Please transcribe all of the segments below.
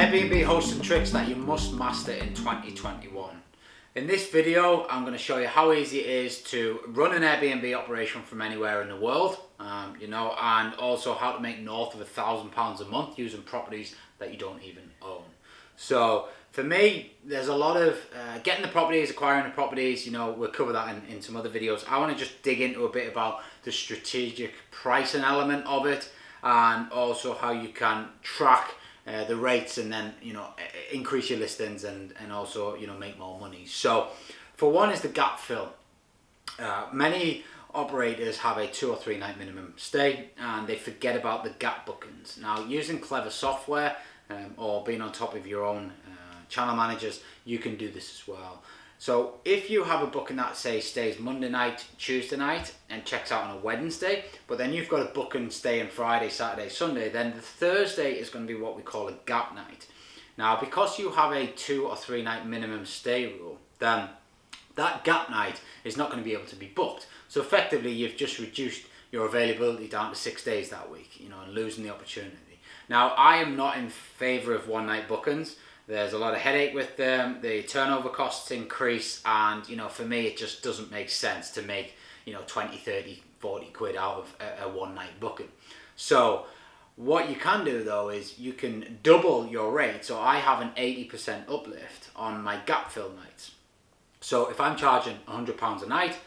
Airbnb hosting tricks that you must master in 2021. In this video, I'm going to show you how easy it is to run an Airbnb operation from anywhere in the world, and also how to make north of £1,000 a month using properties that you don't even own. So for me, there's a lot of getting the properties, acquiring the properties, we'll cover that in some other videos. I want to just dig into a bit about the strategic pricing element of it, and also how you can track the rates and then increase your listings and also make more money. So for one is the gap fill. Many operators have a 2 or 3 night minimum stay and they forget about the gap bookings. Now, using clever software or being on top of your own channel managers, you can do this as well. So if you have a booking that say stays Monday night, Tuesday night and checks out on a Wednesday, but then you've got a booking stay on Friday, Saturday, Sunday, then the Thursday is going to be what we call a gap night. Now, because you have a 2 or 3 night minimum stay rule, then that gap night is not going to be able to be booked. So effectively, you've just reduced your availability down to 6 days that week, and losing the opportunity. Now, I am not in favor of 1 night bookings. There's a lot of headache with them, the turnover costs increase, and for me it just doesn't make sense to make 20, 30, 40 quid out of a 1 night booking. So what you can do though is you can double your rate. So I have an 80% uplift on my gap fill nights. So if I'm charging £100 a night,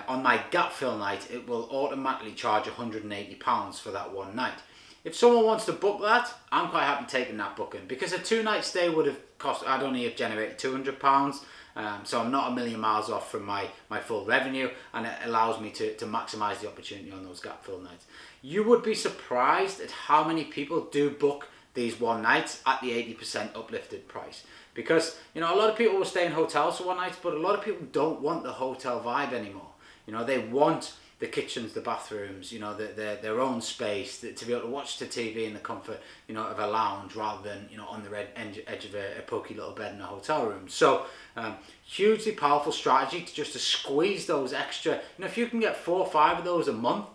on my gap fill night it will automatically charge £180 for that 1 night. If someone wants to book that, I'm quite happy taking that booking, because a 2 night stay would have cost, I'd only have generated £200, so I'm not a million miles off from my full revenue, and it allows me to maximise the opportunity on those gap fill nights. You would be surprised at how many people do book these 1 nights at the 80% uplifted price, because a lot of people will stay in hotels for 1 night, but a lot of people don't want the hotel vibe anymore. They want the kitchens, the bathrooms, their own space, to be able to watch the TV in the comfort, of a lounge, rather than, on the edge of a pokey little bed in a hotel room. So, hugely powerful strategy to squeeze those extra, if you can get 4 or 5 of those a month,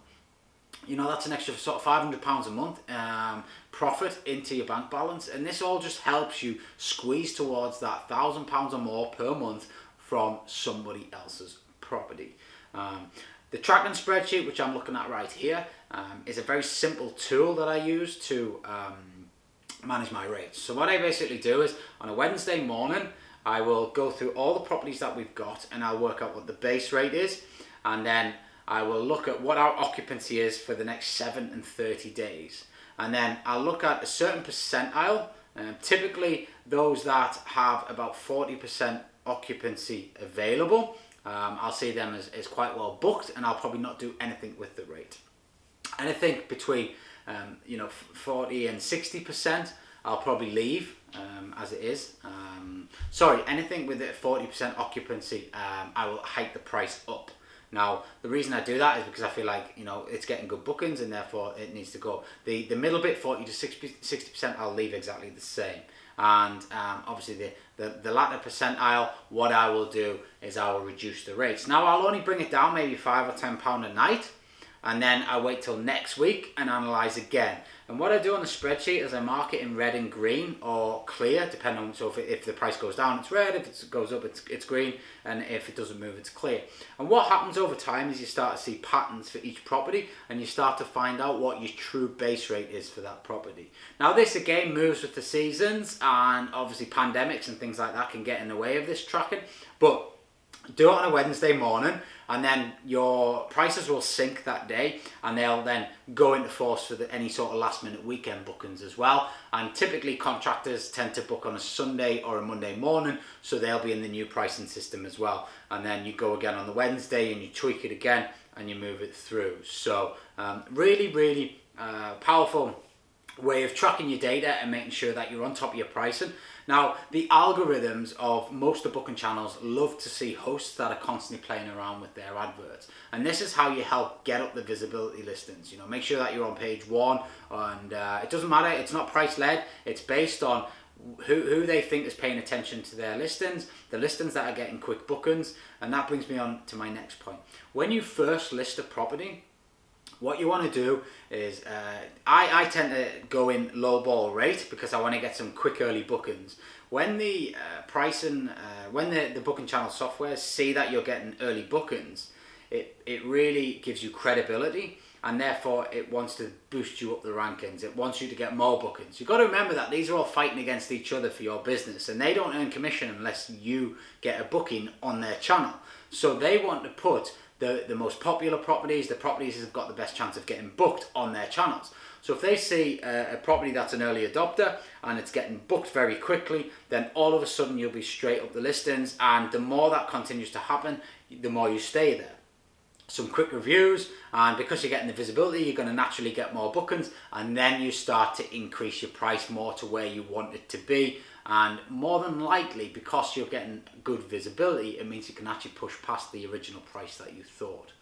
that's an extra sort of £500 a month profit into your bank balance. And this all just helps you squeeze towards that £1,000 or more per month from somebody else's property. The tracking spreadsheet, which I'm looking at right here, is a very simple tool that I use to manage my rates. So what I basically do is, on a Wednesday morning, I will go through all the properties that we've got and I'll work out what the base rate is, and then I will look at what our occupancy is for the next 7 and 30 days. And then I'll look at a certain percentile, typically those that have about 40% occupancy available. I'll see them as quite well booked, and I'll probably not do anything with the rate. Anything between 40 and 60%, I'll probably leave as it is. Anything with a 40% occupancy, I will hike the price up. Now, the reason I do that is because I feel like it's getting good bookings, and therefore it needs to go. The middle bit, 40 to 60%, I'll leave exactly the same. And obviously the latter percentile, what I will do is I will reduce the rates. Now, I'll only bring it down maybe £5 or £10 a night, and then I wait till next week and analyse again. And what I do on the spreadsheet is I mark it in red and green, or clear, depending on, so if the price goes down, it's red, if it goes up, it's green, and if it doesn't move, it's clear. And what happens over time is you start to see patterns for each property, and you start to find out what your true base rate is for that property. Now, this again moves with the seasons, and obviously pandemics and things like that can get in the way of this tracking, but do it on a Wednesday morning, and then your prices will sync that day, and they'll then go into force for any sort of last minute weekend bookings as well. And typically contractors tend to book on a Sunday or a Monday morning, so they'll be in the new pricing system as well. And then you go again on the Wednesday and you tweak it again and you move it through. So really powerful way of tracking your data and making sure that you're on top of your pricing. Now, the algorithms of most of the booking channels love to see hosts that are constantly playing around with their adverts. And this is how you help get up the visibility listings. Make sure that you're on page 1, and it doesn't matter, it's not price led, it's based on who they think is paying attention to their listings, the listings that are getting quick bookings. And that brings me on to my next point. When you first list a property, What you want to do is, I tend to go in low ball rate because I want to get some quick early bookings. When the when the booking channel software see that you're getting early bookings, it really gives you credibility, and therefore it wants to boost you up the rankings. It wants you to get more bookings. You've got to remember that these are all fighting against each other for your business, and they don't earn commission unless you get a booking on their channel. So they want to put the most popular properties, the properties that have got the best chance of getting booked on their channels. So if they see a property that's an early adopter and it's getting booked very quickly, then all of a sudden you'll be straight up the listings, and the more that continues to happen, the more you stay there. Some quick reviews, and because you're getting the visibility, you're going to naturally get more bookings, and then you start to increase your price more to where you want it to be. And more than likely, because you're getting good visibility, it means you can actually push past the original price that you thought.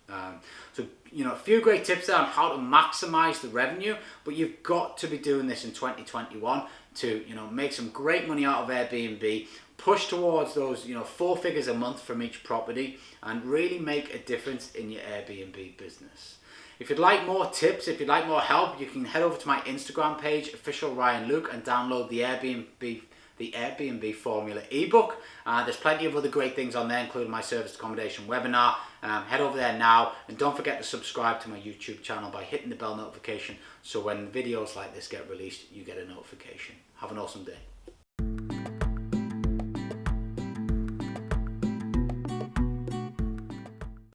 So, a few great tips there on how to maximize the revenue, but you've got to be doing this in 2021 to, make some great money out of Airbnb, push towards those, 4 figures a month from each property, and really make a difference in your Airbnb business. If you'd like more tips, if you'd like more help, you can head over to my Instagram page, Official Ryan Luke, and download the Airbnb Formula ebook. There's plenty of other great things on there, including my service accommodation webinar. Head over there now, and don't forget to subscribe to my YouTube channel by hitting the bell notification, so when videos like this get released, you get a notification. Have an awesome day.